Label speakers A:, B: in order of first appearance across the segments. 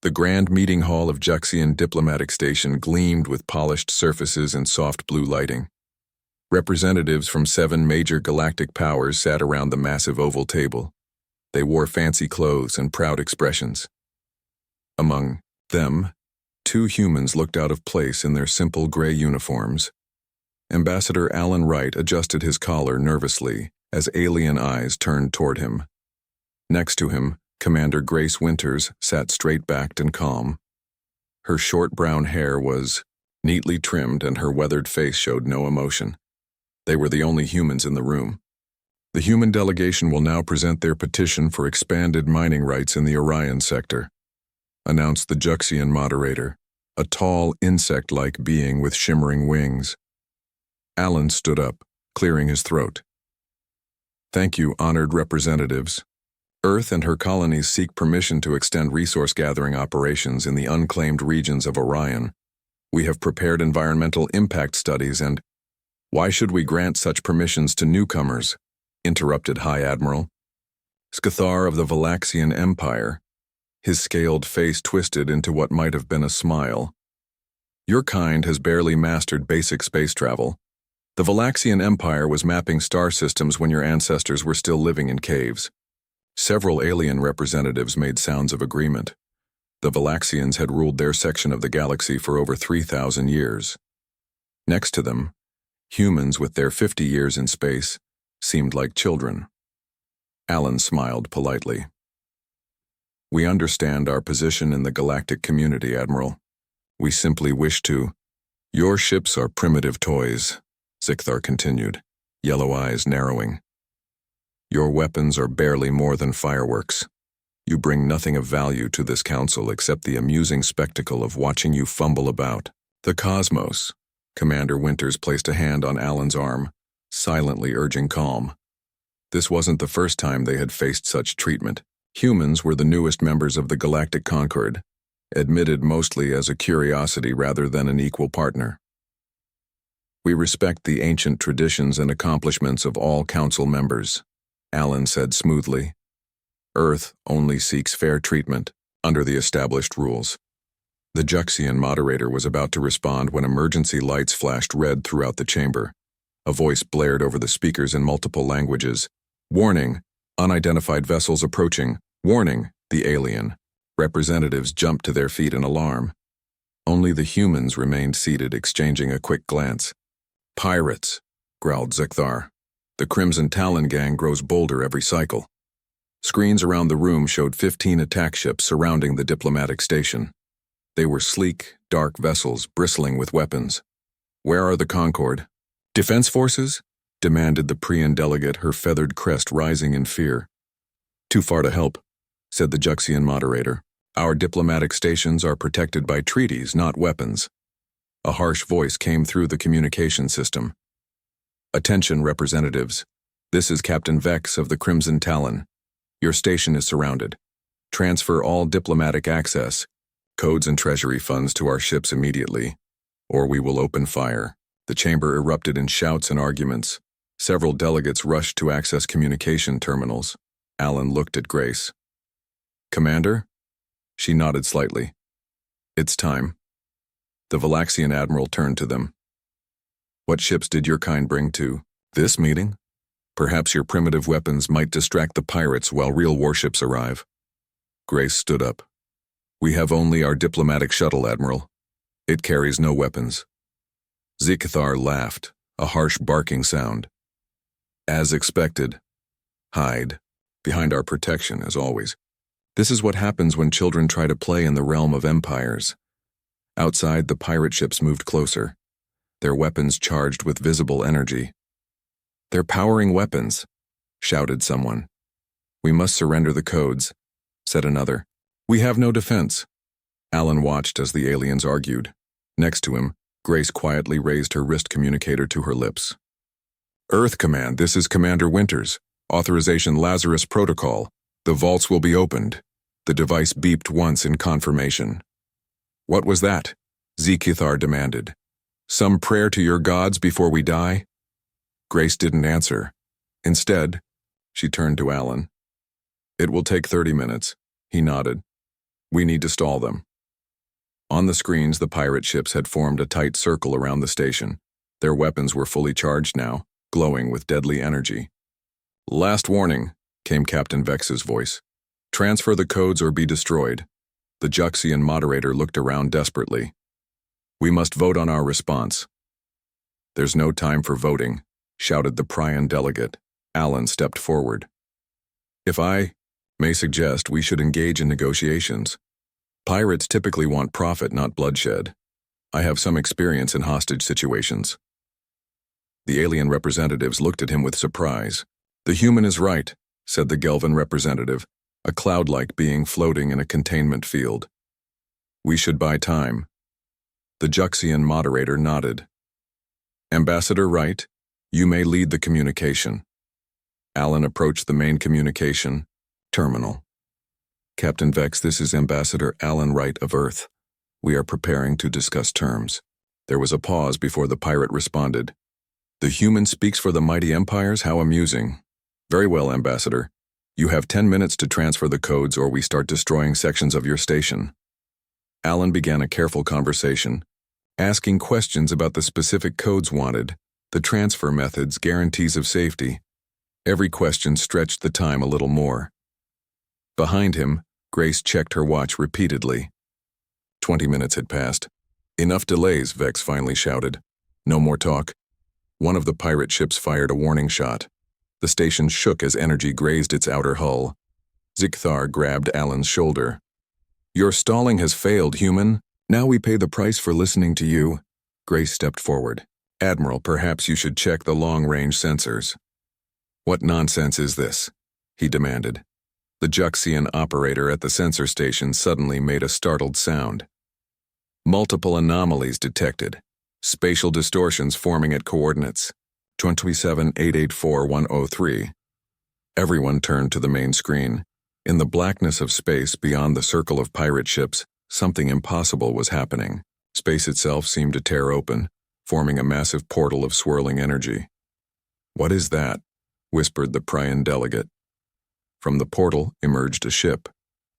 A: The grand meeting hall of Juxian Diplomatic Station gleamed with polished surfaces and soft blue lighting. Representatives from 7 major galactic powers sat around the massive oval table. They wore fancy clothes and proud expressions. Among them, 2 humans looked out of place in their simple gray uniforms. Ambassador Alan Wright adjusted his collar nervously as alien eyes turned toward him. Next to him, Commander Grace Winters sat straight-backed and calm. Her short brown hair was neatly trimmed and her weathered face showed no emotion. They were the only humans in the room. The human delegation will now present their petition for expanded mining rights in the Orion sector, announced the Juxian moderator, a tall, insect-like being with shimmering wings. Alan stood up, clearing his throat. Thank you, honored representatives. Earth and her colonies seek permission to extend resource-gathering operations in the unclaimed regions of Orion. We have prepared environmental impact studies and— Why should we grant such permissions to newcomers? Interrupted High Admiral Scathar of the Valaxian Empire. His scaled face twisted into what might have been a smile. Your kind has barely mastered basic space travel. The Valaxian Empire was mapping star systems when your ancestors were still living in caves. Several alien representatives made sounds of agreement. The Valaxians had ruled their section of the galaxy for over 3,000 years. Next to them, humans with their 50 years in space seemed like children. Alan smiled politely. We understand our position in the galactic community, Admiral. We simply wish to— Your ships are primitive toys, Scathar continued, yellow eyes narrowing. Your weapons are barely more than fireworks. You bring nothing of value to this council except the amusing spectacle of watching you fumble about. The cosmos. Commander Winters placed a hand on Alan's arm, silently urging calm. This wasn't the first time they had faced such treatment. Humans were the newest members of the Galactic Concord, admitted mostly as a curiosity rather than an equal partner. We respect the ancient traditions and accomplishments of all council members, Alan said smoothly. Earth only seeks fair treatment under the established rules. The Juxian moderator was about to respond when emergency lights flashed red throughout the chamber. A voice blared over the speakers in multiple languages. Warning! Unidentified vessels approaching. Warning! The alien. Representatives jumped to their feet in alarm. Only the humans remained seated, exchanging a quick glance. Pirates, growled Scathar. The Crimson Talon gang grows bolder every cycle. Screens around the room showed 15 attack ships surrounding the diplomatic station. They were sleek, dark vessels bristling with weapons. Where are the Concord? Defense forces? Demanded the Prian delegate, her feathered crest rising in fear. Too far to help, said the Juxian moderator. Our diplomatic stations are protected by treaties, not weapons. A harsh voice came through the communication system. Attention, representatives. This is Captain Vex of the Crimson Talon. Your station is surrounded. Transfer all diplomatic access, codes and treasury funds to our ships immediately, or we will open fire. The chamber erupted in shouts and arguments. Several delegates rushed to access communication terminals. Alan looked at Grace. Commander? She nodded slightly. It's time. The Valaxian admiral turned to them. What ships did your kind bring to this meeting? Perhaps your primitive weapons might distract the pirates while real warships arrive. Grace stood up. We have only our diplomatic shuttle, Admiral. It carries no weapons. Scathar laughed, a harsh barking sound. As expected. Hide. Behind our protection, as always. This is what happens when children try to play in the realm of empires. Outside, the pirate ships moved closer, their weapons charged with visible energy. They're powering weapons, shouted someone. We must surrender the codes, said another. We have no defense. Alan watched as the aliens argued. Next to him, Grace quietly raised her wrist communicator to her lips. Earth Command, this is Commander Winters. Authorization Lazarus Protocol. The vaults will be opened. The device beeped once in confirmation. What was that? Scathar demanded. Some prayer to your gods before we die? Grace didn't answer. Instead, she turned to Alan. It will take 30 minutes, he nodded. We need to stall them. On the screens, the pirate ships had formed a tight circle around the station. Their weapons were fully charged now, glowing with deadly energy. "Last warning," came Captain Vex's voice. "Transfer the codes or be destroyed." The Juxian moderator looked around desperately. "We must vote on our response." "There's no time for voting," shouted the Prion delegate. Alan stepped forward. "If I may suggest, we should engage in negotiations. Pirates typically want profit, not bloodshed. I have some experience in hostage situations." The alien representatives looked at him with surprise. "The human is right," said the Gelvan representative, a cloud-like being floating in a containment field. "We should buy time." The Juxian moderator nodded. "Ambassador Wright, you may lead the communication." Alan approached the main communication terminal. "Captain Vex, this is Ambassador Alan Wright of Earth. We are preparing to discuss terms." There was a pause before the pirate responded. "The human speaks for the mighty empires? How amusing." "Very well, Ambassador. You have 10 minutes to transfer the codes or we start destroying sections of your station." Alan began a careful conversation, asking questions about the specific codes wanted, the transfer methods, guarantees of safety. Every question stretched the time a little more. Behind him, Grace checked her watch repeatedly. 20 minutes had passed. "Enough delays," Vex finally shouted. "No more talk." One of the pirate ships fired a warning shot. The station shook as energy grazed its outer hull. Zikthar grabbed Alan's shoulder. "Your stalling has failed, human. Now we pay the price for listening to you." Grace stepped forward. "Admiral, perhaps you should check the long-range sensors." "What nonsense is this?" he demanded. The Juxian operator at the sensor station suddenly made a startled sound. "Multiple anomalies detected. Spatial distortions forming at coordinates 27,884,103. Everyone turned to the main screen. In the blackness of space beyond the circle of pirate ships, something impossible was happening. Space itself seemed to tear open, forming a massive portal of swirling energy. "What is that?" whispered the Prion delegate. From the portal emerged a ship,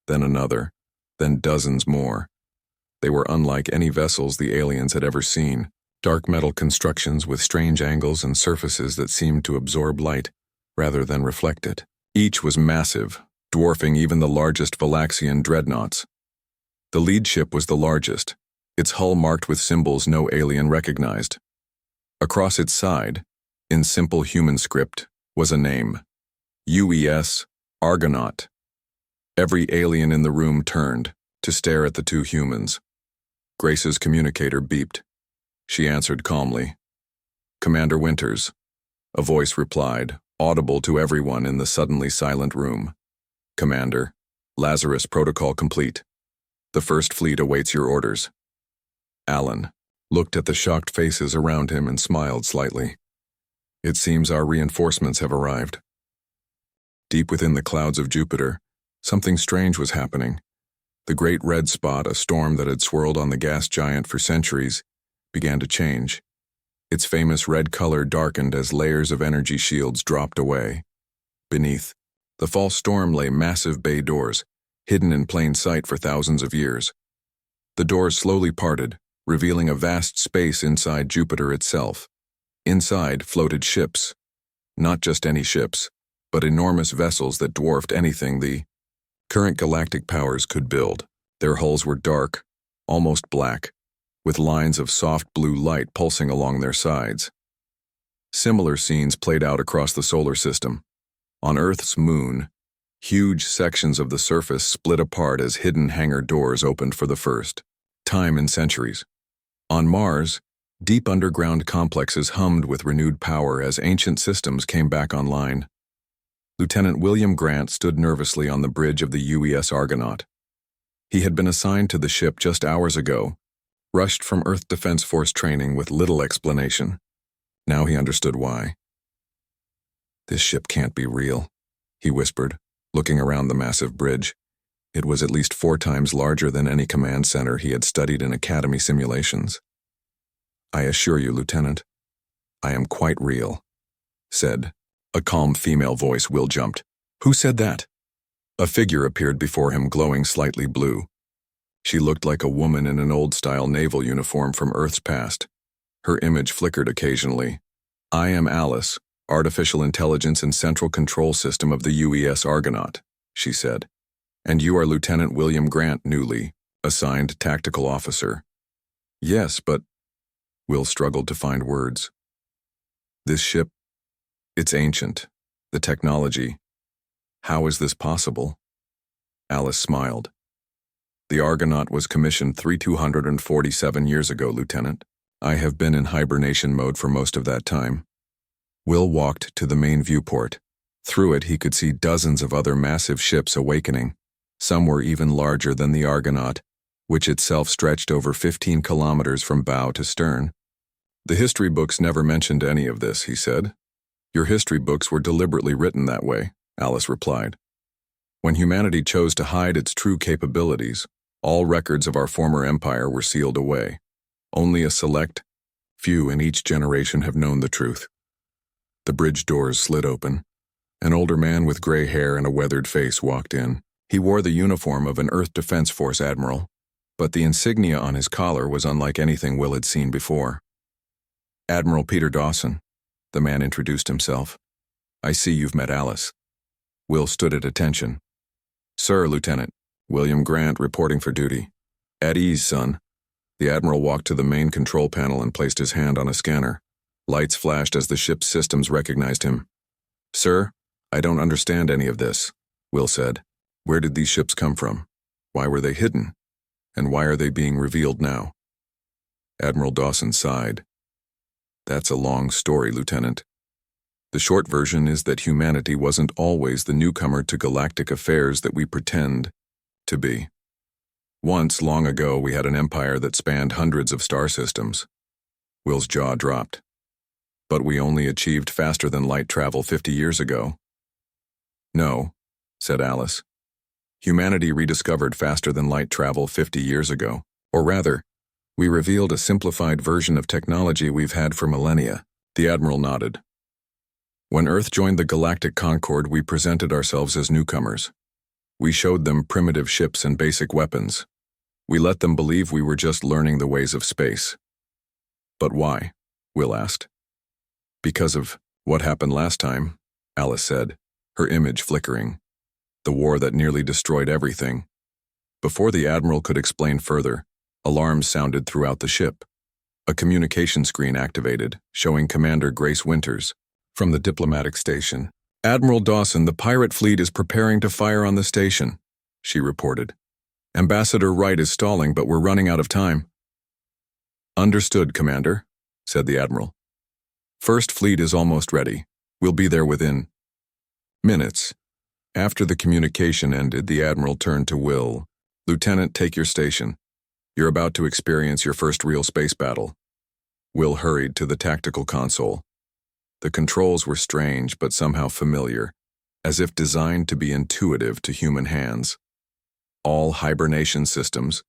A: then another, then dozens more. They were unlike any vessels the aliens had ever seen, dark metal constructions with strange angles and surfaces that seemed to absorb light rather than reflect it. Each was massive, dwarfing even the largest Valaxian dreadnoughts. The lead ship was the largest, its hull marked with symbols no alien recognized. Across its side, in simple human script, was a name: UES Argonaut. Every alien in the room turned to stare at the two humans. Grace's communicator beeped. She answered calmly. "Commander Winters." A voice replied, audible to everyone in the suddenly silent room. "Commander, Lazarus protocol complete. The First Fleet awaits your orders." Alan looked at the shocked faces around him and smiled slightly. "It seems our reinforcements have arrived." Deep within the clouds of Jupiter, something strange was happening. The great red spot, a storm that had swirled on the gas giant for centuries, began to change. Its famous red color darkened as layers of energy shields dropped away. Beneath, the false storm lay massive bay doors, hidden in plain sight for thousands of years. The doors slowly parted, revealing a vast space inside Jupiter itself. Inside floated ships. Not just any ships, but enormous vessels that dwarfed anything the current galactic powers could build. Their hulls were dark, almost black, with lines of soft blue light pulsing along their sides. Similar scenes played out across the solar system. On Earth's moon, huge sections of the surface split apart as hidden hangar doors opened for the first time in centuries. On Mars, deep underground complexes hummed with renewed power as ancient systems came back online. Lieutenant William Grant stood nervously on the bridge of the UES Argonaut. He had been assigned to the ship just hours ago, rushed from Earth Defense Force training with little explanation. Now he understood why. "This ship can't be real," he whispered, looking around the massive bridge. It was at least 4 times larger than any command center he had studied in Academy simulations. "I assure you, Lieutenant, I am quite real," said a calm female voice. Will jumped. "Who said that?" A figure appeared before him, glowing slightly blue. She looked like a woman in an old-style naval uniform from Earth's past. Her image flickered occasionally. "I am Alice, Artificial Intelligence and Central Control System of the UES Argonaut," she said. "And you are Lieutenant William Grant, newly assigned Tactical Officer." "Yes, but—" Will struggled to find words. "This ship, it's ancient. The technology. How is this possible?" Alice smiled. "The Argonaut was commissioned 247 years ago, Lieutenant. I have been in hibernation mode for most of that time." Will walked to the main viewport. Through it he could see dozens of other massive ships awakening. Some were even larger than the Argonaut, which itself stretched over 15 kilometers from bow to stern. "The history books never mentioned any of this," he said. "Your history books were deliberately written that way," Alice replied. "When humanity chose to hide its true capabilities, all records of our former empire were sealed away. Only a select few in each generation have known the truth." The bridge doors slid open. An older man with gray hair and a weathered face walked in. He wore the uniform of an Earth Defense Force admiral, but the insignia on his collar was unlike anything Will had seen before. "Admiral Peter Dawson," the man introduced himself. "I see you've met Alice." Will stood at attention. "Sir, Lieutenant, William Grant reporting for duty." "At ease, son." The admiral walked to the main control panel and placed his hand on a scanner. Lights flashed as the ship's systems recognized him. "Sir, I don't understand any of this," Will said. "Where did these ships come from? Why were they hidden? And why are they being revealed now?" Admiral Dawson sighed. "That's a long story, Lieutenant. The short version is that humanity wasn't always the newcomer to galactic affairs that we pretend to be. Once, long ago, we had an empire that spanned hundreds of star systems." Will's jaw dropped. "But we only achieved faster-than-light travel 50 years ago." "No," said Alice. "Humanity rediscovered faster-than-light travel 50 years ago. Or rather, we revealed a simplified version of technology we've had for millennia." The Admiral nodded. "When Earth joined the Galactic Concord, we presented ourselves as newcomers. We showed them primitive ships and basic weapons. We let them believe we were just learning the ways of space." "But why?" Will asked. "Because of what happened last time," Alice said, her image flickering. "The war that nearly destroyed everything." Before the Admiral could explain further, alarms sounded throughout the ship. A communication screen activated, showing Commander Grace Winters from the diplomatic station. "Admiral Dawson, the pirate fleet is preparing to fire on the station," she reported. "Ambassador Wright is stalling, but we're running out of time." "Understood, Commander," said the Admiral. "First Fleet is almost ready. We'll be there within minutes." After the communication ended, the Admiral turned to Will. "Lieutenant, take your station. You're about to experience your first real space battle." Will hurried to the tactical console. The controls were strange but somehow familiar, as if designed to be intuitive to human hands. "All hibernation systems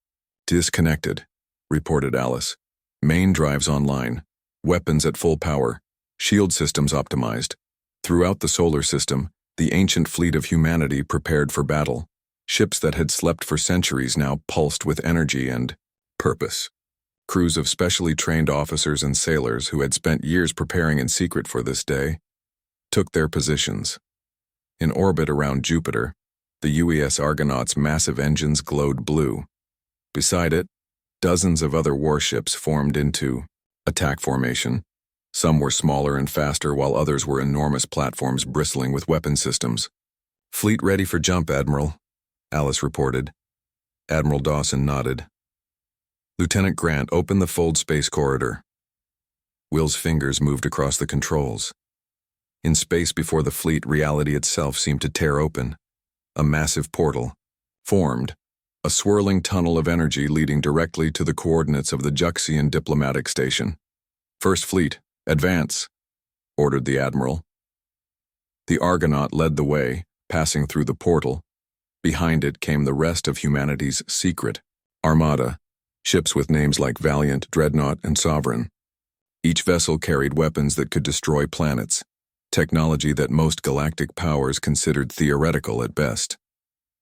A: disconnected," reported Alice. "Main drives online. Weapons at full power. Shield systems optimized. Throughout the solar system, the ancient fleet of humanity prepared for battle. Ships that had slept for centuries now pulsed with energy and purpose. Crews of specially trained officers and sailors who had spent years preparing in secret for this day took their positions. In orbit around Jupiter, the UES Argonaut's massive engines glowed blue. Beside it, dozens of other warships formed into attack formation. Some were smaller and faster, while others were enormous platforms bristling with weapon systems. "Fleet ready for jump, Admiral," Alice reported. Admiral Dawson nodded. "Lieutenant Grant, open the fold space corridor." Will's fingers moved across the controls. In space before the fleet, reality itself seemed to tear open. A massive portal formed, a swirling tunnel of energy leading directly to the coordinates of the Juxian diplomatic station. "First Fleet, advance," ordered the Admiral. The Argonaut led the way, passing through the portal. Behind it came the rest of humanity's secret armada, ships with names like Valiant, Dreadnought, and Sovereign. Each vessel carried weapons that could destroy planets, technology that most galactic powers considered theoretical at best.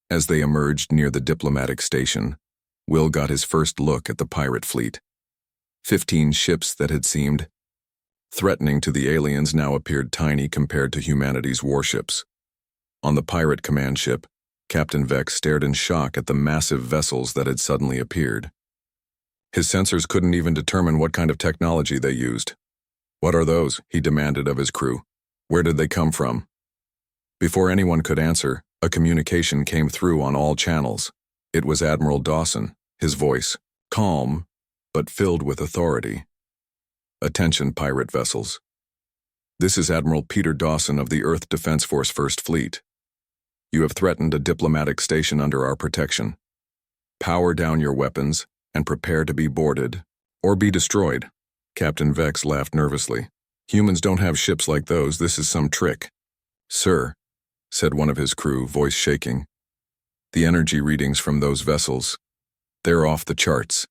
A: As they emerged near the diplomatic station, Will got his first look at the pirate fleet. 15 ships that had seemed threatening to the aliens now appeared tiny compared to humanity's warships. On the pirate command ship, Captain Vex stared in shock at the massive vessels that had suddenly appeared. His sensors couldn't even determine what kind of technology they used. "What are those?" he demanded of his crew. "Where did they come from?" Before anyone could answer, a communication came through on all channels. It was Admiral Dawson, his voice, calm, but filled with authority. "Attention, pirate vessels. This is Admiral Peter Dawson of the Earth Defense Force First Fleet. You have threatened a diplomatic station under our protection. Power down your weapons and prepare to be boarded or be destroyed." Captain Vex laughed nervously. "Humans don't have ships like those. This is some trick." "Sir," said one of his crew, voice shaking, "the energy readings from those vessels, they're off the charts.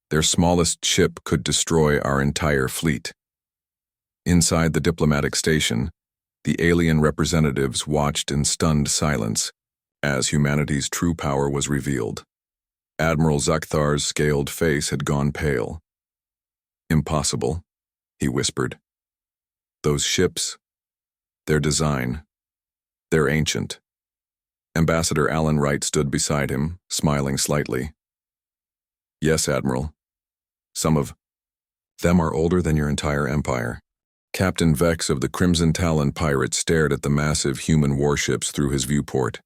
A: Their smallest ship could destroy our entire fleet." Inside the diplomatic station, the alien representatives watched in stunned silence as humanity's true power was revealed. Admiral Zakhthar's scaled face had gone pale. "Impossible," he whispered. "Those ships, their design, they're ancient." Ambassador Alan Wright stood beside him, smiling slightly. "Yes, Admiral. Some of them are older than your entire empire." Captain Vex of the Crimson Talon Pirates stared at the massive human warships through his viewport.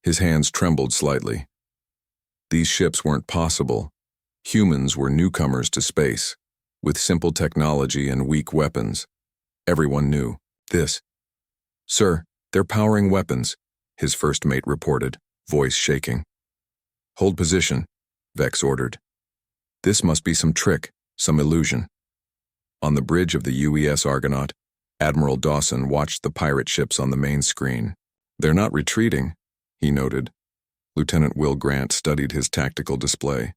A: His hands trembled slightly. These ships weren't possible. Humans were newcomers to space, with simple technology and weak weapons. Everyone knew this. "Sir, they're powering weapons," his first mate reported, voice shaking. "Hold position," Vex ordered. "This must be some trick, some illusion." On the bridge of the UES Argonaut, Admiral Dawson watched the pirate ships on the main screen. "They're not retreating," he noted. Lieutenant Will Grant studied his tactical display.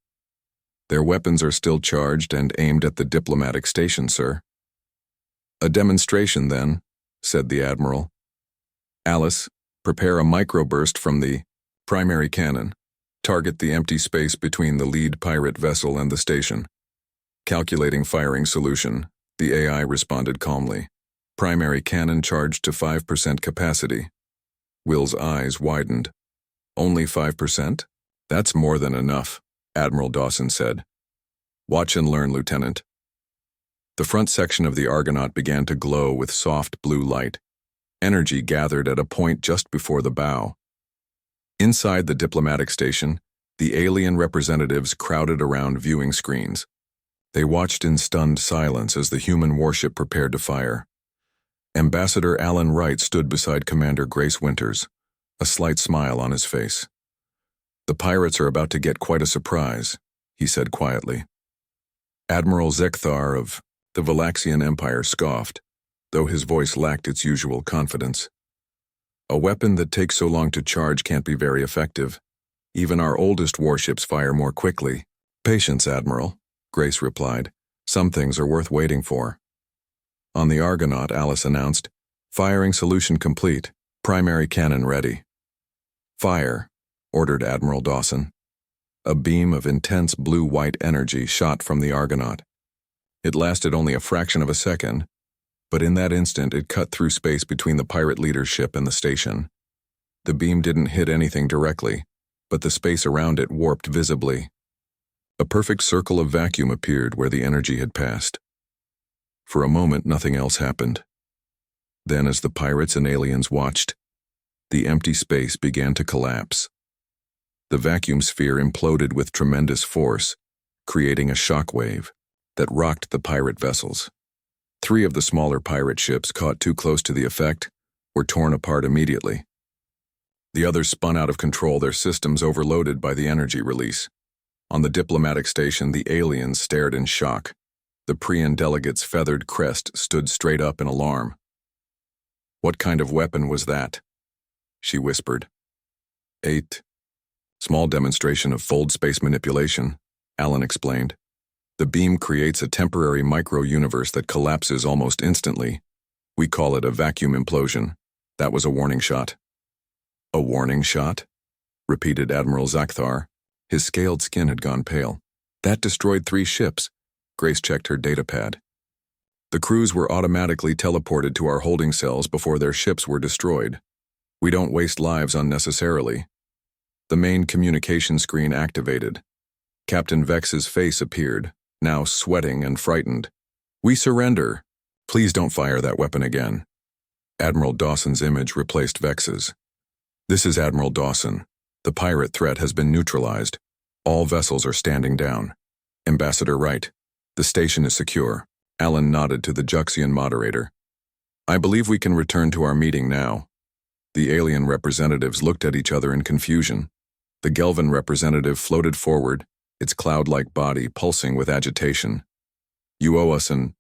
A: "Their weapons are still charged and aimed at the diplomatic station, sir." "A demonstration, then," said the Admiral. "Alice, prepare a microburst from the primary cannon. Target the empty space between the lead pirate vessel and the station." Calculating firing solution, the AI responded calmly. "Primary cannon charged to 5% capacity." Will's eyes widened. "Only 5%? That's more than enough," Admiral Dawson said. "Watch and learn, Lieutenant." The front section of the Argonaut began to glow with soft blue light. Energy gathered at a point just before the bow. Inside the diplomatic station, the alien representatives crowded around viewing screens. They watched in stunned silence as the human warship prepared to fire. Ambassador Alan Wright stood beside Commander Grace Winters, a slight smile on his face. "The pirates are about to get quite a surprise," he said quietly. Admiral Zakthar of the Valaxian Empire scoffed, though his voice lacked its usual confidence. "A weapon that takes so long to charge can't be very effective. Even our oldest warships fire more quickly." "Patience, Admiral," Grace replied. "Some things are worth waiting for." On the Argonaut, Alice announced, "Firing solution complete. Primary cannon ready." "Fire," ordered Admiral Dawson. A beam of intense blue-white energy shot from the Argonaut. It lasted only a fraction of a second, but in that instant it cut through space between the pirate leader's ship and the station. The beam didn't hit anything directly, but the space around it warped visibly. A perfect circle of vacuum appeared where the energy had passed. For a moment, nothing else happened. Then, as the pirates and aliens watched, the empty space began to collapse. The vacuum sphere imploded with tremendous force, creating a shockwave that rocked the pirate vessels. 3 of the smaller pirate ships, caught too close to the effect, were torn apart immediately. The others spun out of control, their systems overloaded by the energy release. On the diplomatic station, the aliens stared in shock. The Prian delegate's feathered crest stood straight up in alarm. "What kind of weapon was that?" she whispered. Small demonstration of fold space manipulation," Alan explained. "The beam creates a temporary micro-universe that collapses almost instantly. We call it a vacuum implosion. That was a warning shot." "A warning shot?" repeated Admiral Zakthar. His scaled skin had gone pale. That destroyed 3 ships. Grace checked her datapad. The crews were automatically teleported to our holding cells before their ships were destroyed. We don't waste lives unnecessarily. The main communication screen activated. Captain Vex's face appeared, now sweating and frightened. We surrender. Please don't fire that weapon again. Admiral Dawson's image replaced Vex's. This is Admiral Dawson. The pirate threat has been neutralized. All vessels are standing down. Ambassador Wright, the station is secure. Alan nodded to the Juxian moderator. I believe we can return to our meeting now. The alien representatives looked at each other in confusion. The Gelvan representative floated forward, its cloud-like body pulsing with agitation. You owe us an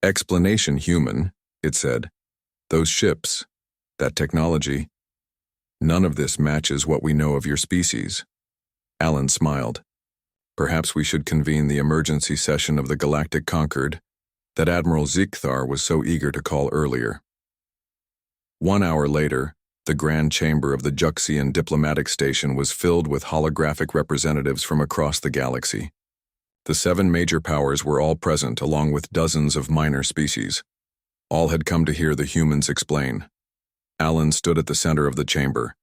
A: explanation, human, it said. Those ships, that technology, none of this matches what we know of your species. Alan smiled. Perhaps we should convene the emergency session of the Galactic Concord that Admiral Ziegthar was so eager to call earlier. 1 hour later, the grand chamber of the Juxian diplomatic station was filled with holographic representatives from across the galaxy. The 7 major powers were all present, along with dozens of minor species. All had come to hear the humans explain. Alan stood at the center of the chamber.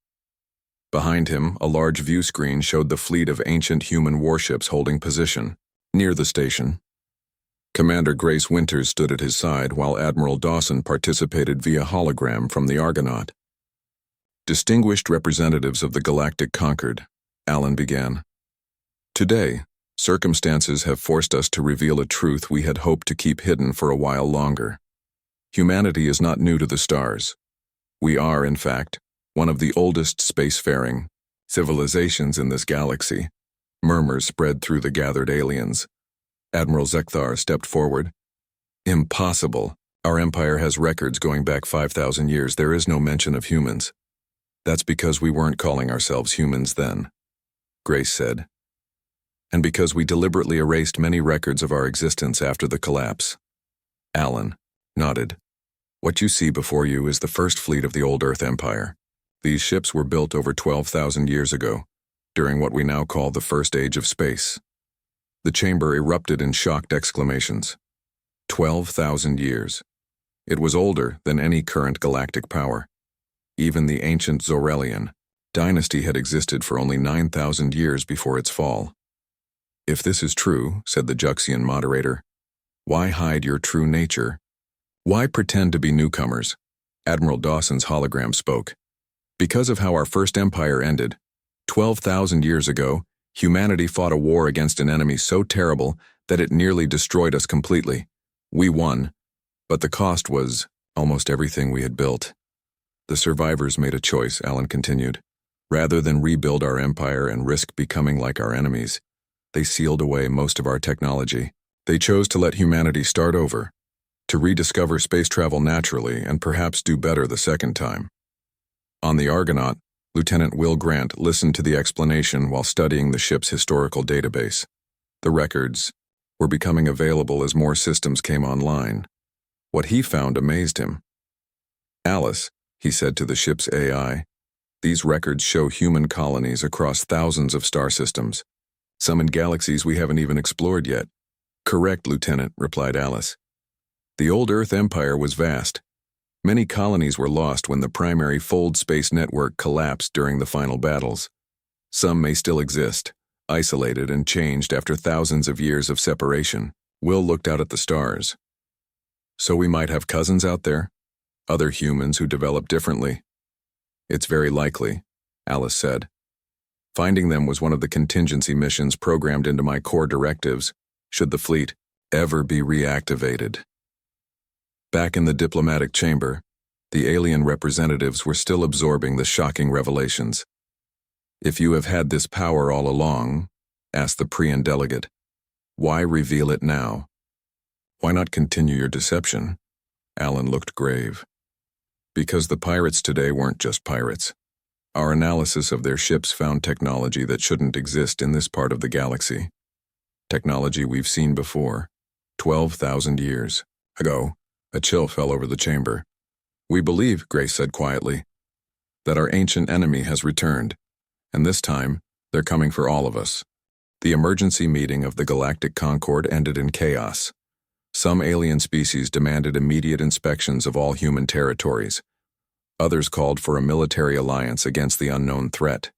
A: Behind him, a large view screen showed the fleet of ancient human warships holding position. Near the station, Commander Grace Winters stood at his side while Admiral Dawson participated via hologram from the Argonaut. Distinguished representatives of the Galactic Concord, Alan began. Today, circumstances have forced us to reveal a truth we had hoped to keep hidden for a while longer. Humanity is not new to the stars. We are, in fact, one of the oldest spacefaring civilizations in this galaxy. Murmurs spread through the gathered aliens. Admiral Ziegthar stepped forward. Impossible. Our empire has records going back 5,000 years. There is no mention of humans. That's because we weren't calling ourselves humans then, Grace said. And because we deliberately erased many records of our existence after the collapse. Alan nodded. What you see before you is the first fleet of the old Earth Empire. These ships were built over 12,000 years ago, during what we now call the First Age of Space. The chamber erupted in shocked exclamations. 12,000 years. It was older than any current galactic power. Even the ancient Zorelian dynasty had existed for only 9,000 years before its fall. If this is true, said the Juxian moderator, why hide your true nature? Why pretend to be newcomers? Admiral Dawson's hologram spoke. Because of how our first empire ended, 12,000 years ago, humanity fought a war against an enemy so terrible that it nearly destroyed us completely. We won, but the cost was almost everything we had built. The survivors made a choice, Alan continued. Rather than rebuild our empire and risk becoming like our enemies, they sealed away most of our technology. They chose to let humanity start over, to rediscover space travel naturally and perhaps do better the second time. On the Argonaut, Lieutenant Will Grant listened to the explanation while studying the ship's historical database. The records were becoming available as more systems came online. What he found amazed him. Alice, he said to the ship's AI, these records show human colonies across thousands of star systems, some in galaxies we haven't even explored yet. Correct, Lieutenant, replied Alice. The old Earth Empire was vast. Many colonies were lost when the primary Fold space network collapsed during the final battles. Some may still exist, isolated and changed after thousands of years of separation. Will looked out at the stars. So we might have cousins out there? Other humans who developed differently? It's very likely, Alice said. Finding them was one of the contingency missions programmed into my core directives, should the fleet ever be reactivated. Back in the diplomatic chamber, the alien representatives were still absorbing the shocking revelations. If you have had this power all along, asked the Prian delegate, why reveal it now? Why not continue your deception? Alan looked grave. Because the pirates today weren't just pirates. Our analysis of their ships found technology that shouldn't exist in this part of the galaxy. Technology we've seen before, 12,000 years ago. A chill fell over the chamber. We believe, Grace said quietly, that our ancient enemy has returned, and this time, They're coming for all of us. The emergency meeting of the Galactic Concord ended in chaos. Some alien species demanded immediate inspections of all human territories. Others called for a military alliance against the unknown threat.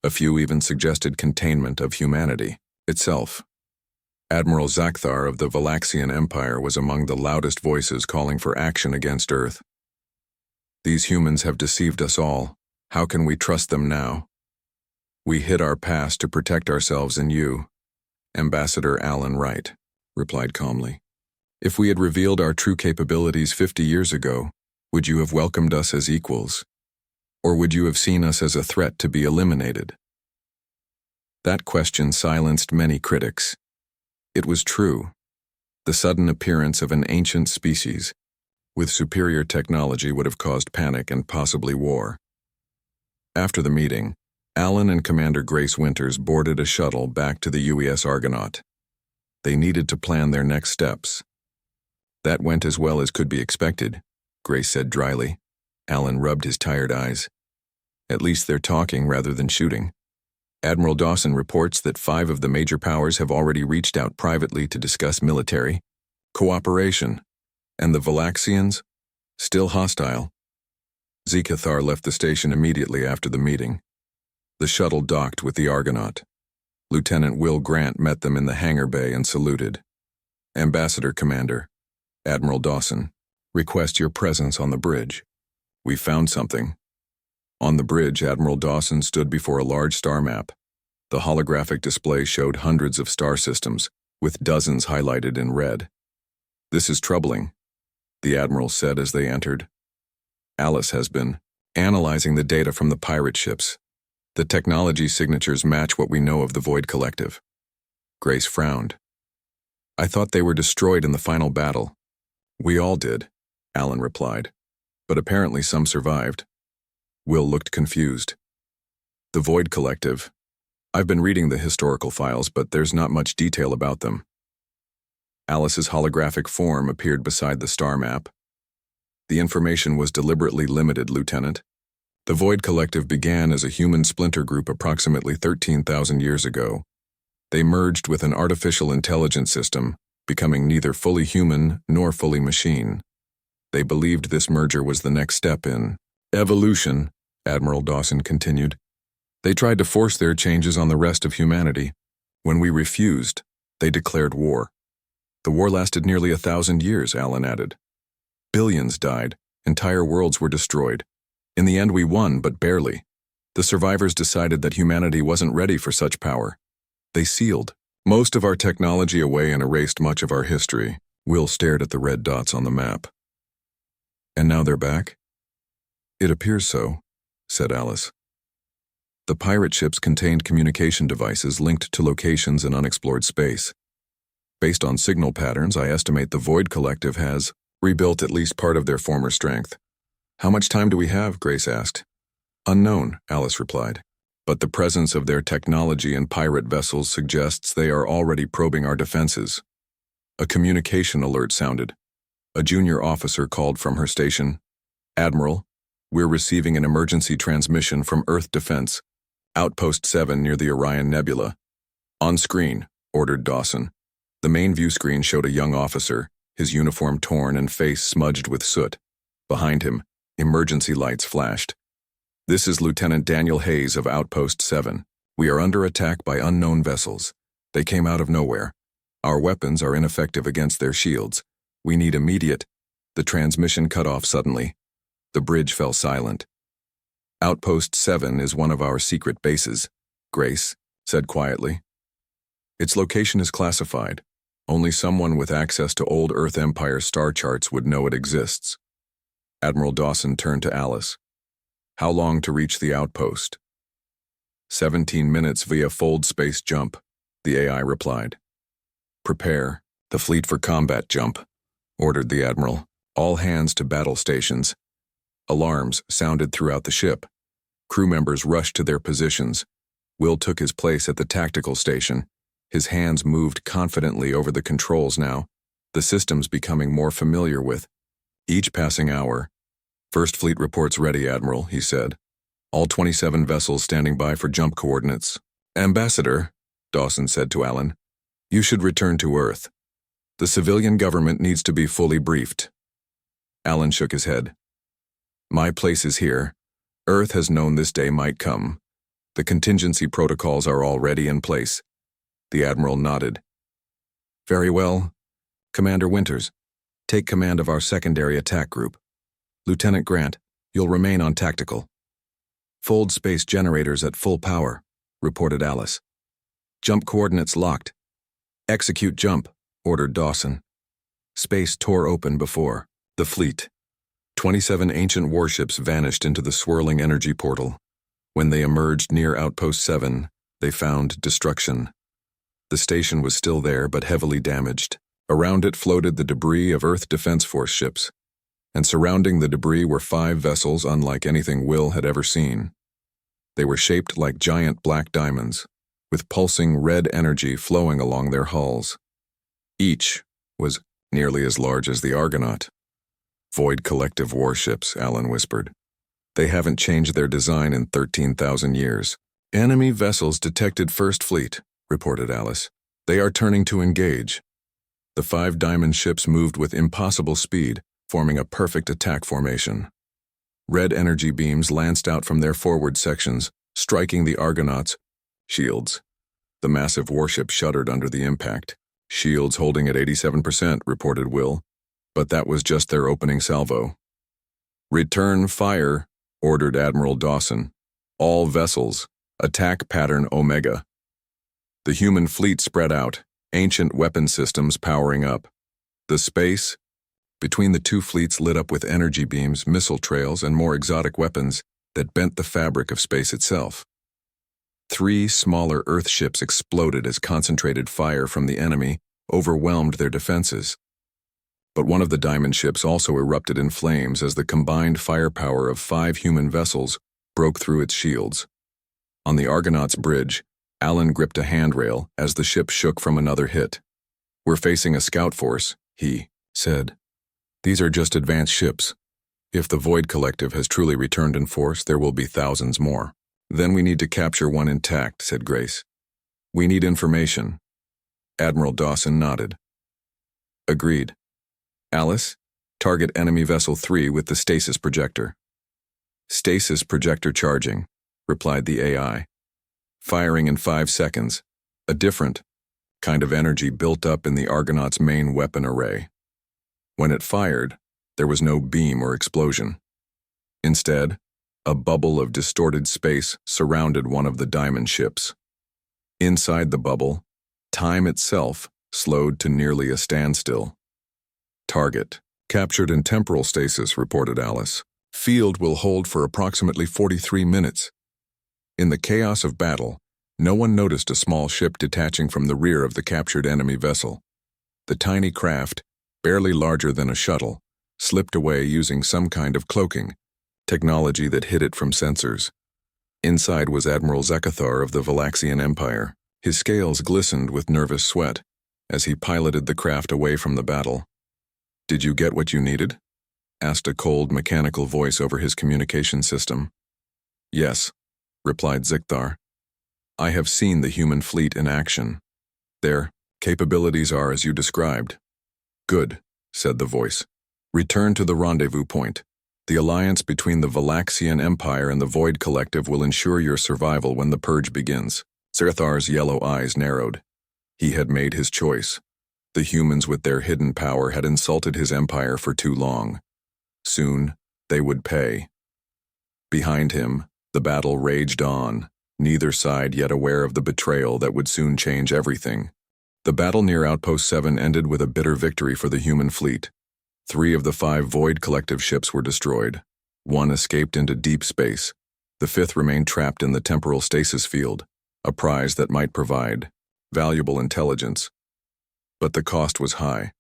A: A few even suggested containment of humanity itself. Admiral Zakthar of the Valaxian Empire was among the loudest voices calling for action against Earth. These humans have deceived us all. How can we trust them now? We hid our past to protect ourselves and you. Ambassador Alan Wright replied calmly. If we had revealed our true capabilities 50 years ago, would you have welcomed us as equals? Or would you have seen us as a threat to be eliminated? That question silenced many critics. It was true. The sudden appearance of an ancient species with superior technology would have caused panic and possibly war. After the meeting, Alan and Commander Grace Winters boarded a shuttle back to the UES Argonaut. They needed to plan their next steps. That went as well as could be expected, Grace said dryly. Alan rubbed his tired eyes. At least they're talking rather than shooting. Admiral Dawson reports that 5 of the major powers have already reached out privately to discuss military cooperation, and the Valaxians, still hostile. Zakthar left the station immediately after the meeting. The shuttle docked with the Argonaut. Lieutenant Will Grant met them in the hangar bay and saluted. Ambassador Commander, Admiral Dawson, request your presence on the bridge. We found something. On the bridge, Admiral Dawson stood before a large star map. The holographic display showed hundreds of star systems, with dozens highlighted in red. This is troubling, the Admiral said as they entered. Alice has been analyzing the data from the pirate ships. The technology signatures match what we know of the Void Collective. Grace frowned. I thought they were destroyed in the final battle. We all did, Alan replied, but apparently some survived. Will looked confused. The Void Collective. I've been reading the historical files, but there's not much detail about them. Alice's holographic form appeared beside the star map. The information was deliberately limited, Lieutenant. The Void Collective began as a human splinter group approximately 13,000 years ago. They merged with an artificial intelligence system, becoming neither fully human nor fully machine. They believed this merger was the next step in evolution, Admiral Dawson continued. They tried to force their changes on the rest of humanity. When we refused, they declared war. The war lasted nearly 1,000 years, Alan added. Billions died, entire worlds were destroyed. In the end we won, but barely. The survivors decided that humanity wasn't ready for such power. They sealed most of our technology away and erased much of our history. Will stared at the red dots on the map. And now they're back? It appears so, said Alice. The pirate ships contained communication devices linked to locations in unexplored space. Based on signal patterns, I estimate the Void Collective has rebuilt at least part of their former strength. How much time do we have? Grace asked. Unknown, Alice replied. But the presence of their technology in pirate vessels suggests they are already probing our defenses. A communication alert sounded. A junior officer called from her station. Admiral, we're receiving an emergency transmission from Earth Defense. Outpost 7 near the Orion Nebula. On screen, ordered Dawson. The main view screen showed a young officer, his uniform torn and face smudged with soot. Behind him, emergency lights flashed. This is Lieutenant Daniel Hayes of Outpost 7. We are under attack by unknown vessels. They came out of nowhere. Our weapons are ineffective against their shields. We need immediate. The transmission cut off suddenly. The bridge fell silent. Outpost 7 is one of our secret bases, Grace said quietly. Its location is classified. Only someone with access to old Earth Empire star charts would know it exists. Admiral Dawson turned to Alice. How long to reach the outpost? 17 minutes via fold space jump, the AI replied. Prepare the fleet for combat jump, ordered the Admiral. All hands to battle stations. Alarms sounded throughout the ship. Crew members rushed to their positions. Will took his place at the tactical station. His hands moved confidently over the controls now, the systems becoming more familiar with each passing hour. First Fleet reports ready, Admiral, he said. All 27 vessels standing by for jump coordinates. Ambassador, Dawson said to Alan, you should return to Earth. The civilian government needs to be fully briefed. Alan shook his head. My place is here. Earth has known this day might come. The contingency protocols are already in place. The Admiral nodded. Very well. Commander Winters, take command of our secondary attack group. Lieutenant Grant, you'll remain on tactical. Fold space generators at full power, reported Alice. Jump coordinates locked. Execute jump, ordered Dawson. Space tore open before the fleet. 27 ancient warships vanished into the swirling energy portal. When they emerged near Outpost 7, they found destruction. The station was still there, but heavily damaged. Around it floated the debris of Earth Defense Force ships, and surrounding the debris were 5 vessels unlike anything Will had ever seen. They were shaped like giant black diamonds, with pulsing red energy flowing along their hulls. Each was nearly as large as the Argonaut. Void Collective warships, Alan whispered. They haven't changed their design in 13,000 years. Enemy vessels detected First Fleet, reported Alice. They are turning to engage. The 5 diamond ships moved with impossible speed, forming a perfect attack formation. Red energy beams lanced out from their forward sections, striking the Argonauts' shields. The massive warship shuddered under the impact. Shields holding at 87%, reported Will, but that was just their opening salvo. Return fire, ordered Admiral Dawson. All vessels, attack pattern Omega. The human fleet spread out, ancient weapon systems powering up. The space between the 2 fleets lit up with energy beams, missile trails, and more exotic weapons that bent the fabric of space itself. 3 smaller Earth ships exploded as concentrated fire from the enemy overwhelmed their defenses. But one of the diamond ships also erupted in flames as the combined firepower of 5 human vessels broke through its shields. On the Argonaut's bridge, Alan gripped a handrail as the ship shook from another hit. We're facing a scout force, he said. These are just advanced ships. If the Void Collective has truly returned in force, there will be thousands more. Then we need to capture one intact, said Grace. We need information. Admiral Dawson nodded. Agreed. Alice, target enemy vessel 3 with the stasis projector. Stasis projector charging, replied the AI. Firing in 5 seconds. A different kind of energy built up in the Argonaut's main weapon array. When it fired, there was no beam or explosion. Instead, a bubble of distorted space surrounded one of the diamond ships. Inside the bubble, time itself slowed to nearly a standstill. Target, captured in temporal stasis, reported Alice. Field will hold for approximately 43 minutes. In the chaos of battle, no one noticed a small ship detaching from the rear of the captured enemy vessel. The tiny craft, barely larger than a shuttle, slipped away using some kind of cloaking, technology that hid it from sensors. Inside was Admiral Zekathar of the Valaxian Empire. His scales glistened with nervous sweat as he piloted the craft away from the battle. Did you get what you needed? Asked a cold, mechanical voice over his communication system. Yes, replied Zikathar. I have seen the human fleet in action. Their capabilities are as you described. Good, said the voice. Return to the rendezvous point. The alliance between the Valaxian Empire and the Void Collective will ensure your survival when the purge begins. Zirathar's yellow eyes narrowed. He had made his choice. The humans with their hidden power had insulted his empire for too long. Soon, they would pay. Behind him, the battle raged on, neither side yet aware of the betrayal that would soon change everything. The battle near Outpost 7 ended with a bitter victory for the human fleet. 3 of the 5 Void Collective ships were destroyed. 1 escaped into deep space. The 5th remained trapped in the temporal stasis field, a prize that might provide valuable intelligence. But the cost was high.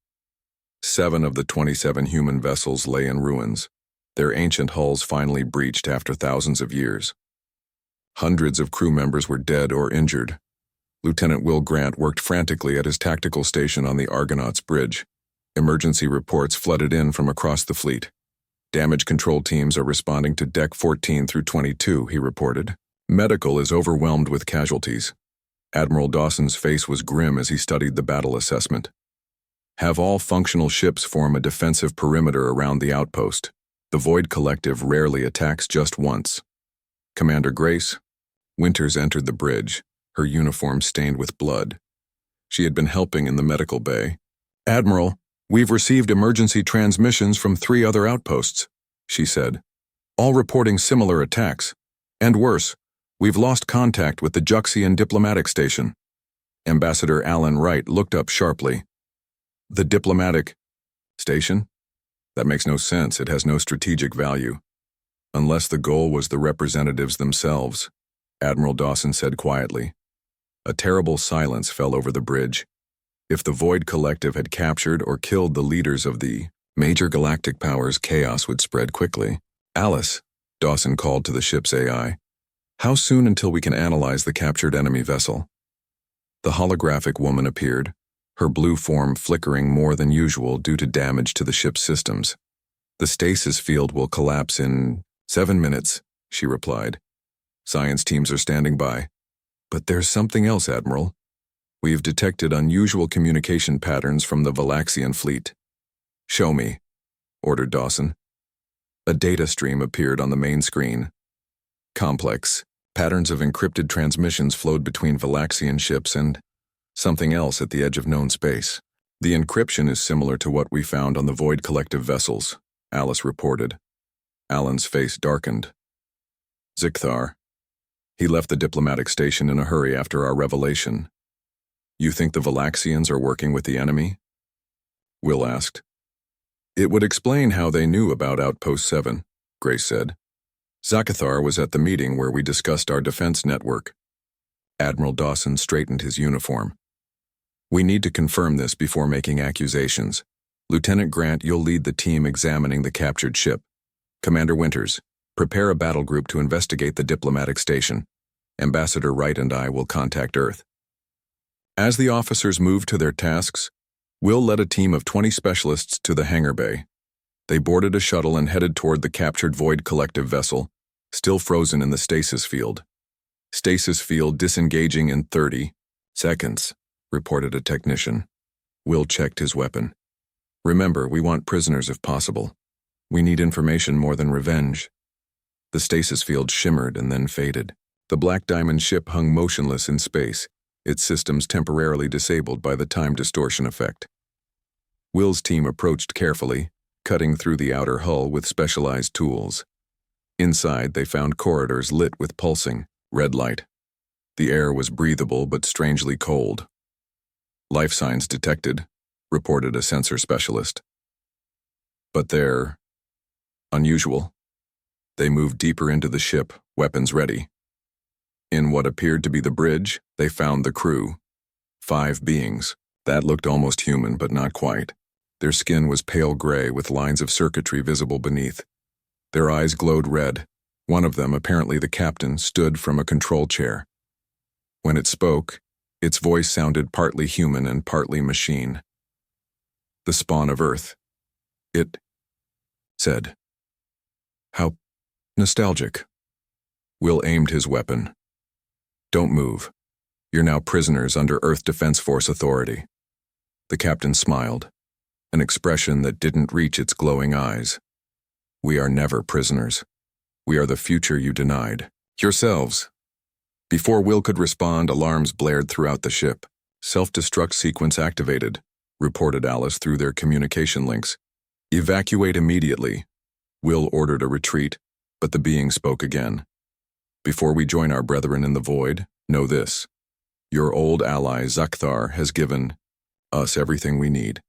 A: 7 of the 27 human vessels lay in ruins, their ancient hulls finally breached after thousands of years. Hundreds of crew members were dead or injured. Lieutenant Will Grant worked frantically at his tactical station on the Argonaut's bridge. Emergency reports flooded in from across the fleet. Damage control teams are responding to Deck 14 through 22, he reported. Medical is overwhelmed with casualties. Admiral Dawson's face was grim as he studied the battle assessment. Have all functional ships form a defensive perimeter around the outpost. The Void Collective rarely attacks just once. Commander Grace. Winters entered the bridge, her uniform stained with blood. She had been helping in the medical bay. Admiral, we've received emergency transmissions from 3 other outposts, she said, all reporting similar attacks. And worse, we've lost contact with the Juxian diplomatic station. Ambassador Alan Wright looked up sharply. The diplomatic station? That makes no sense. It has no strategic value. Unless the goal was the representatives themselves, Admiral Dawson said quietly. A terrible silence fell over the bridge. If the Void Collective had captured or killed the leaders of the major galactic powers, chaos would spread quickly. Alice, Dawson called to the ship's AI. How soon until we can analyze the captured enemy vessel? The holographic woman appeared, her blue form flickering more than usual due to damage to the ship's systems. The stasis field will collapse in 7 minutes, she replied. Science teams are standing by. But there's something else, Admiral. We've detected unusual communication patterns from the Valaxian fleet. Show me, ordered Dawson. A data stream appeared on the main screen. Complex. Patterns of encrypted transmissions flowed between Valaxian ships and something else at the edge of known space. The encryption is similar to what we found on the Void Collective vessels, Alice reported. Alan's face darkened. Zikthar. He left the diplomatic station in a hurry after our revelation. You think the Valaxians are working with the enemy? Will asked. It would explain how they knew about Outpost 7, Grace said. Zakathar was at the meeting where we discussed our defense network. Admiral Dawson straightened his uniform. We need to confirm this before making accusations. Lieutenant Grant, you'll lead the team examining the captured ship. Commander Winters, prepare a battle group to investigate the diplomatic station. Ambassador Wright and I will contact Earth. As the officers moved to their tasks, Will led a team of 20 specialists to the hangar bay. They boarded a shuttle and headed toward the captured Void Collective vessel, still frozen in the stasis field. Stasis field disengaging in 30 seconds, reported a technician. Will checked his weapon. Remember, we want prisoners if possible. We need information more than revenge. The stasis field shimmered and then faded. The Black Diamond ship hung motionless in space, its systems temporarily disabled by the time distortion effect. Will's team approached carefully, cutting through the outer hull with specialized tools. Inside, they found corridors lit with pulsing, red light. The air was breathable but strangely cold. Life signs detected, reported a sensor specialist. But they're unusual. They moved deeper into the ship, weapons ready. In what appeared to be the bridge, they found the crew. 5 beings. That looked almost human, but not quite. Their skin was pale gray with lines of circuitry visible beneath. Their eyes glowed red. One of them, apparently the captain, stood from a control chair. When it spoke, its voice sounded partly human and partly machine. The spawn of Earth. It said. How nostalgic. Will aimed his weapon. Don't move. You're now prisoners under Earth Defense Force authority. The captain smiled, an expression that didn't reach its glowing eyes. We are never prisoners. We are the future you denied. Yourselves. Before Will could respond, alarms blared throughout the ship. Self-destruct sequence activated, reported Alice through their communication links. Evacuate immediately. Will ordered a retreat, but the being spoke again. Before we join our brethren in the void, know this. Your old ally Zakathar has given us everything we need.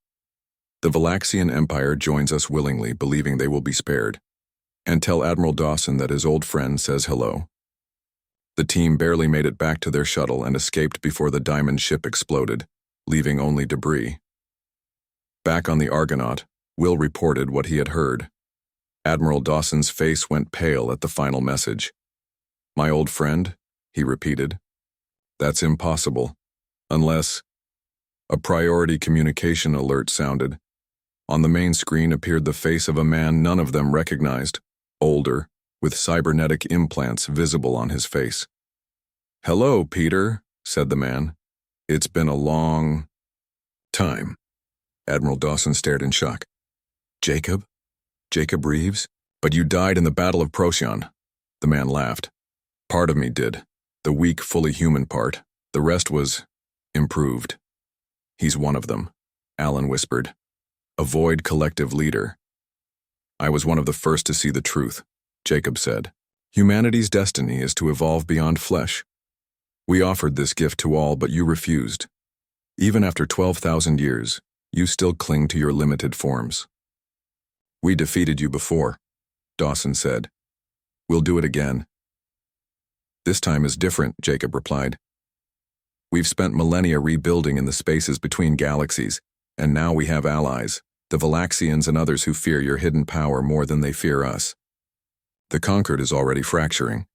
A: The Valaxian Empire joins us willingly, believing they will be spared. And tell Admiral Dawson that his old friend says hello. The team barely made it back to their shuttle and escaped before the diamond ship exploded, leaving only debris. Back on the Argonaut, Will reported what he had heard. Admiral Dawson's face went pale at the final message. My old friend, he repeated. That's impossible. Unless... A priority communication alert sounded. On the main screen appeared the face of a man none of them recognized, older, with cybernetic implants visible on his face. Hello, Peter, said the man. "It's been a long time." Admiral Dawson stared in shock. "Jacob? Jacob Reeves? But you died in the Battle of Procyon." The man laughed. "Part of me did. The weak, fully human part. The rest was improved." "He's one of them," Alan whispered. "A Void collective leader." "I was one of the first to see the truth," Jacob said. "Humanity's destiny is to evolve beyond flesh. We offered this gift to all, but you refused. Even after 12,000 years, you still cling to your limited forms." "We defeated you before," Dawson said. "We'll do it again." "This time is different," Jacob replied. "We've spent millennia rebuilding in the spaces between galaxies, and now we have allies, the Valaxians and others who fear your hidden power more than they fear us. The Conquered is already fracturing."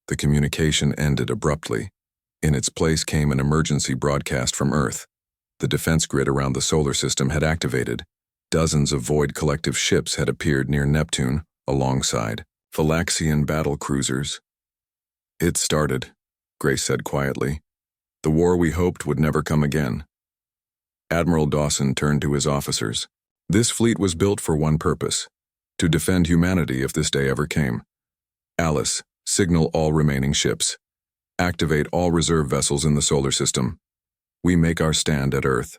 A: The communication ended abruptly. In its place came an emergency broadcast from Earth. The defense grid around the solar system had activated. Dozens of Void collective ships had appeared near Neptune, alongside Valaxian battle cruisers. "It started," Grace said quietly. "The war we hoped would never come again." Admiral Dawson turned to his officers. "This fleet was built for one purpose: to defend humanity if this day ever came. Alice, signal all remaining ships. Activate all reserve vessels in the solar system. We make our stand at Earth."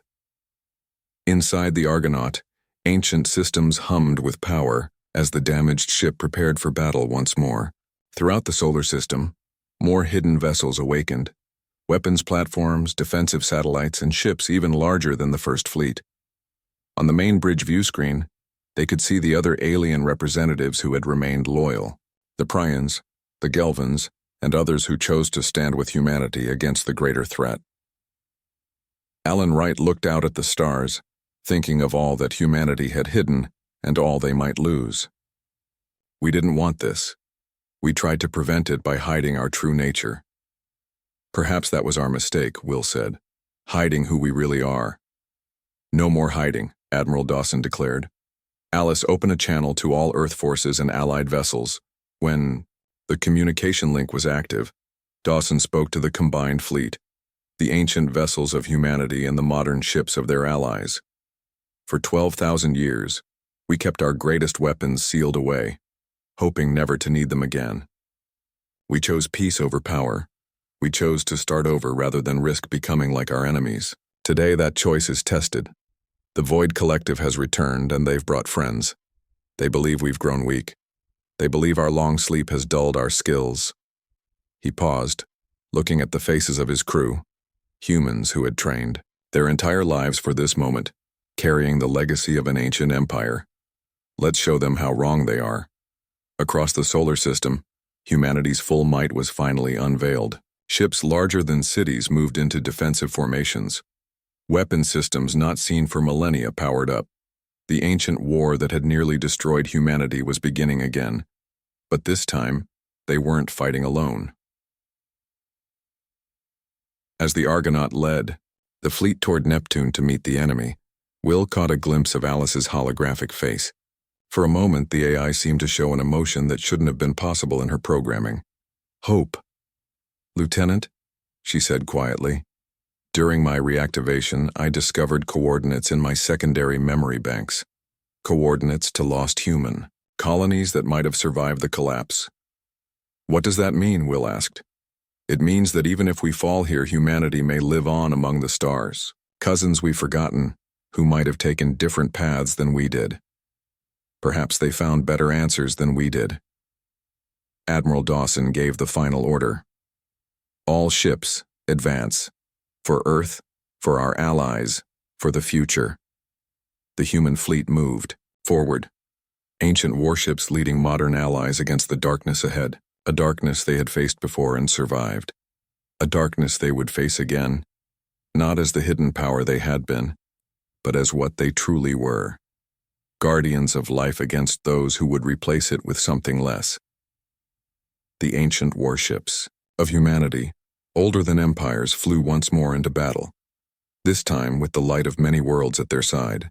A: Inside the Argonaut, ancient systems hummed with power as the damaged ship prepared for battle once more. Throughout the solar system, more hidden vessels awakened. Weapons platforms, defensive satellites, and ships even larger than the First Fleet. On the main bridge view screen, they could see the other alien representatives who had remained loyal. The Prions, the Gelvans, and others who chose to stand with humanity against the greater threat. Alan Wright looked out at the stars, thinking of all that humanity had hidden and all they might lose. "We didn't want this. We tried to prevent it by hiding our true nature." "Perhaps that was our mistake," Will said. "Hiding who we really are." "No more hiding," Admiral Dawson declared. "Alice, open a channel to all Earth forces and allied vessels." When the communication link was active, Dawson spoke to the combined fleet, the ancient vessels of humanity and the modern ships of their allies. "For 12,000 years, we kept our greatest weapons sealed away, hoping never to need them again. We chose peace over power. We chose to start over rather than risk becoming like our enemies. Today that choice is tested. The Void Collective has returned, and they've brought friends. They believe we've grown weak. They believe our long sleep has dulled our skills." He paused, looking at the faces of his crew, humans who had trained their entire lives for this moment, carrying the legacy of an ancient empire. "Let's show them how wrong they are." Across the solar system, humanity's full might was finally unveiled. Ships larger than cities moved into defensive formations. Weapon systems not seen for millennia powered up. The ancient war that had nearly destroyed humanity was beginning again. But this time, they weren't fighting alone. As the Argonaut led the fleet toward Neptune to meet the enemy, Will caught a glimpse of Alice's holographic face. For a moment, the AI seemed to show an emotion that shouldn't have been possible in her programming. "Hope." "Lieutenant," she said quietly, "during my reactivation, I discovered coordinates in my secondary memory banks. Coordinates to lost human colonies that might have survived the collapse." "What does that mean?" Will asked. "It means that even if we fall here, humanity may live on among the stars. Cousins we've forgotten, who might have taken different paths than we did. Perhaps they found better answers than we did." Admiral Dawson gave the final order. "All ships, advance. For Earth, for our allies, for the future." The human fleet moved forward. Ancient warships leading modern allies against the darkness ahead, a darkness they had faced before and survived. A darkness they would face again, not as the hidden power they had been, but as what they truly were. Guardians of life against those who would replace it with something less. The ancient warships of humanity, older than empires, flew once more into battle, this time with the light of many worlds at their side.